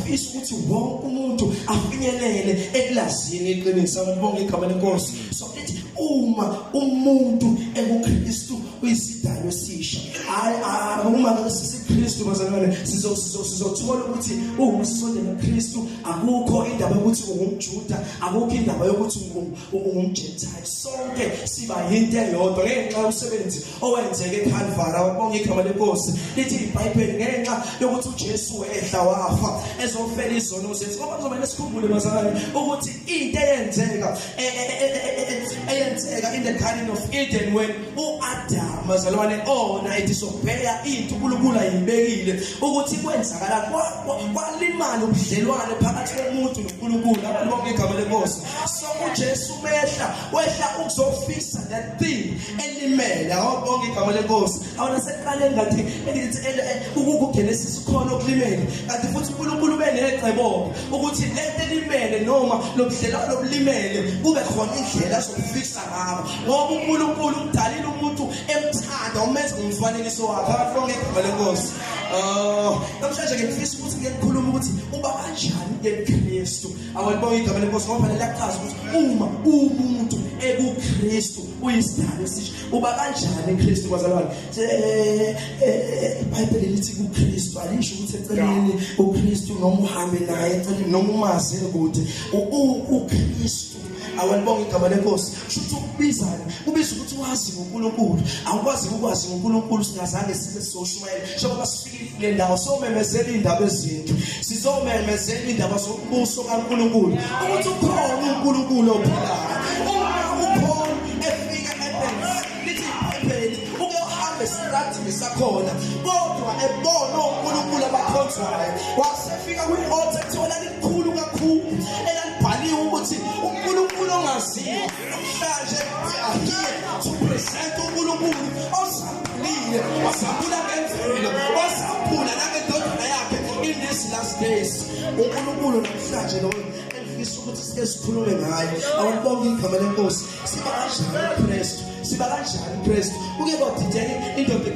ufisa ukuthi wonke umuntu afinyelele ekulazini iqiniso. Ngibonga igama lenkosi. So lithi uma umuntu ekuKristu uyisidalwa esisha. Hayi uma sisiKristu bazalwane sizothola ukuthi uma sisondela kuKristu akukho indaba yokuthi ungumJuda, akukho indaba yokuthi ungumGentile. Sonke siba yinto eyodwa ngenxa yomsebenzi owenzeke eCalvary. Ngibonga igama lenkosi. Lithi iBhayibheli ngenxa yokuthi uJesu wehla wafa ezofela izono zethu. Ngoba kuzomela sikhumbule bazalwane ukuthi into eyenzeka in the Garden of Eden when uAdam bazalwane ona edisobheya into uNkulunkulu ayibekile ukuthi kwenzakala kwalimala ubudlelwane phakathi komuntu noNkulunkulu. Abantu bonke igama lenkosi. So uJesu wehla ukuzofisa that thing elimele. Bonke igama lenkosi. Awona seqaleni ngathi ukuGenesis khona okulimele kanti futhi uNkulunkulu benecebo ukuthi lento elimele noma lobudlelwane lobulimele kube khona indlela zokufisa ngabo, ngoba uNkulunkulu umdalile umuntu emthanda umenza ngomfanekiso wakhe. Bonke igama lenkosi. Namhlanje ngifisa ukuthi ngikhuluma ukuthi uba kanjani eKristu. Awubonga igama lenkosi ngoba phela liyachaza ukuthi uma umuntu ekuKristu uyisidalwa esisha. Uba kanjani eKristu bazalwane? iBhayibheli lithi kuKristu alisho ukuthi eceleni uKristu noma uhambe naye eceleni noma umazi kude uKristu. Awubonga igama lenkosi. Shuthi ukubizana ubiza ukuthi wazi ngoNkulunkulu. Awukwazi ukwazi ngoNkulunkulu singazange sibe soshumayela. Njengoba sifikile kule ndawo somemezela indaba ezinto. Sizomemezela indaba zombuso kaNkulunkulu. Ukuthi ukhona uNkulunkulu ophilayo. Ukhona efika ebenzi. Lithi iBhayibheli uke uhambe siradini sakhona kodwa ebona uNkulunkulu abakhonzayo. Wasefika kwi-altar ethola likhulu kakhulu elalibhaliwe ukuthi uNkulunkulu ongaziwa namhlanje we are here to present uNkulunkulu osambulile, wasambula ngemvelo, wasambula nangendodana yakhe in these last days. uNkulunkulu namhlanje lo engifisa ukuthi sike sikhulume ngayo. Awubonga igama lenkosi. Siba kanjani uKristu? Siba kanjani uKristu? Uke kodideke indoda